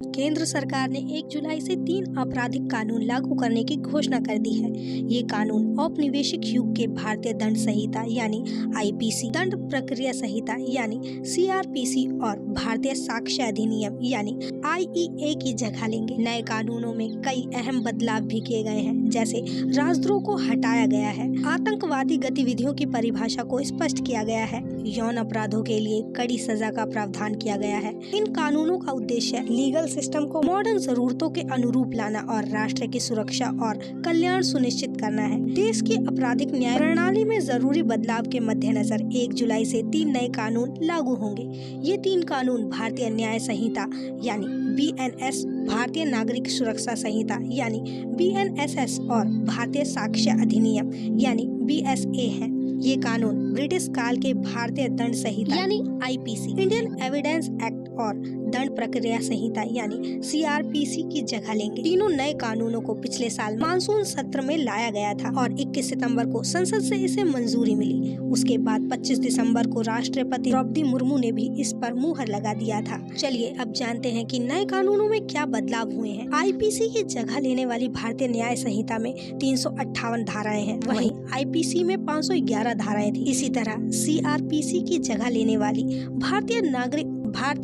केंद्र सरकार ने 1 जुलाई से 3 आपराधिक कानून लागू करने की घोषणा कर दी है। ये कानून औपनिवेशिक युग के भारतीय दंड संहिता यानी आईपीसी, दंड प्रक्रिया संहिता यानी सीआरपीसी और भारतीय साक्ष्य अधिनियम यानी आईईए की जगह लेंगे। नए कानूनों में कई अहम बदलाव भी किए गए हैं, जैसे राजद्रोह को हटाया गया है, आतंकवादी गतिविधियों की परिभाषा को स्पष्ट किया गया है, यौन अपराधों के लिए कड़ी सजा का प्रावधान किया गया है। इन कानूनों का उद्देश्य लीगल सिस्टम को मॉडर्न जरूरतों के अनुरूप लाना और राष्ट्र की सुरक्षा और कल्याण सुनिश्चित करना है। देश की आपराधिक न्याय प्रणाली में जरूरी बदलाव के मद्देनजर 1 जुलाई से 3 नए कानून लागू होंगे। ये 3 कानून भारतीय न्याय संहिता यानी बीएनएस, भारतीय नागरिक सुरक्षा संहिता यानी बीएनएसएस और भारतीय साक्ष्य अधिनियम यानी बीएसए हैं। ये कानून ब्रिटिश काल के भारतीय दंड संहिता यानी आईपीसी, इंडियन एविडेंस एक्ट और दंड प्रक्रिया संहिता यानी सीआरपीसी की जगह लेंगे। तीनों नए कानूनों को पिछले साल मानसून सत्र में लाया गया था और 21 सितंबर को संसद से इसे मंजूरी मिली। उसके बाद 25 दिसंबर को राष्ट्रपति द्रौपदी मुर्मू ने भी इस पर मुहर लगा दिया था। चलिए अब जानते हैं कि नए कानूनों में क्या बदलाव हुए हैं। आईपीसी की जगह लेने वाली भारतीय न्याय संहिता में 358 धाराएं हैं, वहीं आईपीसी में 511 धाराएं थी। इसी तरह सीआरपीसी की जगह लेने वाली भारतीय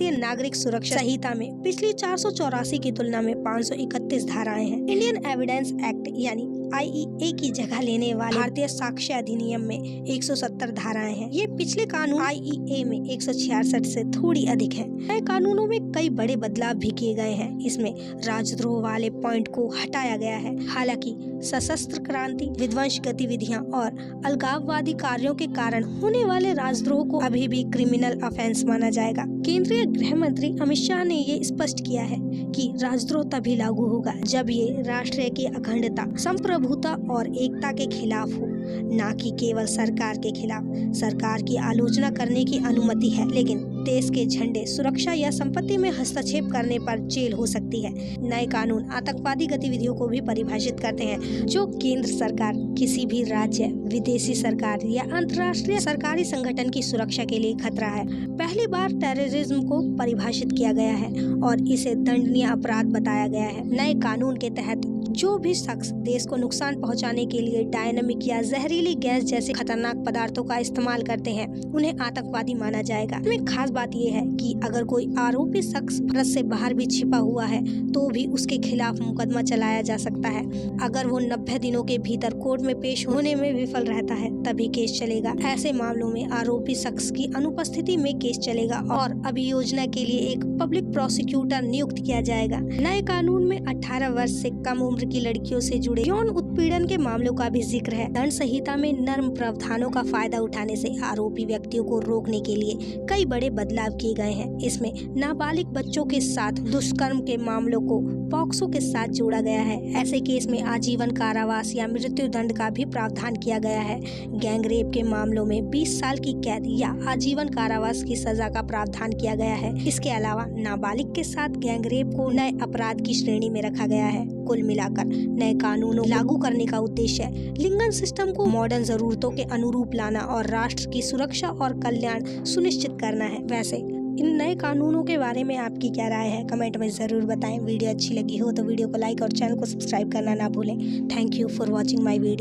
नागरिक सुरक्षा संहिता में पिछली 484 की तुलना में 531 धाराएं हैं। इंडियन एविडेंस एक्ट यानी आईईए की जगह लेने वाले भारतीय साक्ष्य अधिनियम में 170 धाराएं हैं। ये पिछले कानून आईईए में 166 से थोड़ी अधिक है। नए कानूनों में कई बड़े बदलाव भी किए गए हैं। इसमें राजद्रोह वाले पॉइंट को हटाया गया है। हालांकि सशस्त्र क्रांति, विध्वंस गतिविधियां और अलगाववादी कार्यों के कारण होने वाले राजद्रोह को अभी भी क्रिमिनल ऑफेंस माना जाएगा। केंद्रीय गृह मंत्री अमित शाह ने ये स्पष्ट किया है कि राजद्रोह तभी लागू होगा जब ये राष्ट्र की अखंडता, संप्रभुता और एकता के खिलाफ हो, न कि केवल सरकार के खिलाफ। सरकार की आलोचना करने की अनुमति है, लेकिन देश के झंडे, सुरक्षा या संपत्ति में हस्तक्षेप करने पर जेल हो सकती है। नए कानून आतंकवादी गतिविधियों को भी परिभाषित करते हैं, जो केंद्र सरकार, किसी भी राज्य, विदेशी सरकार या अंतर्राष्ट्रीय सरकारी संगठन की सुरक्षा के लिए खतरा है। पहली बार टेररिज्म को परिभाषित किया गया है और इसे दंडनीय अपराध बताया गया है। नए कानून के तहत जो भी शख्स देश को नुकसान पहुंचाने के लिए डायनामिक या जहरीली गैस जैसे खतरनाक पदार्थों का इस्तेमाल करते हैं, उन्हें आतंकवादी माना जाएगा। इसमें खास बात यह है कि अगर कोई आरोपी शख्स भारत से बाहर भी छिपा हुआ है तो भी उसके खिलाफ मुकदमा चलाया जा सकता है। अगर वो 90 दिनों के भीतर कोर्ट में पेश होने में विफल रहता है तभी केस चलेगा। ऐसे मामलों में आरोपी शख्स की अनुपस्थिति में केस चलेगा और अभियोजन के लिए एक पब्लिक प्रोसिक्यूटर नियुक्त किया जाएगा। नए कानून में 18 वर्ष से कम उम्र की लड़कियों से जुड़े यौन उत्पीड़न के मामलों का भी जिक्र है। दंड संहिता में नर्म प्रावधानों का फायदा उठाने से आरोपी व्यक्तियों को रोकने के लिए कई बड़े बदलाव किए गए हैं। इसमें नाबालिग बच्चों के साथ दुष्कर्म के मामलों को पॉक्सो के साथ जोड़ा गया है। ऐसे केस में आजीवन कारावास या मृत्यु दंड का भी प्रावधान किया गया है। गैंग रेप के मामलों में 20 साल की कैद या आजीवन कारावास की सजा का प्रावधान किया गया है। इसके अलावा नाबालिग के साथ गैंग रेप को नए अपराध की श्रेणी में रखा गया है। कुल मिलाकर नए कानूनों लागू करने का उद्देश्य लीगल सिस्टम को मॉडर्न जरूरतों के अनुरूप लाना और राष्ट्र की सुरक्षा और कल्याण सुनिश्चित करना है। वैसे इन नए कानूनों के बारे में आपकी क्या राय है, कमेंट में जरूर बताएं। वीडियो अच्छी लगी हो तो वीडियो को लाइक और चैनल को सब्सक्राइब करना ना भूलें। Thank you for watching my video.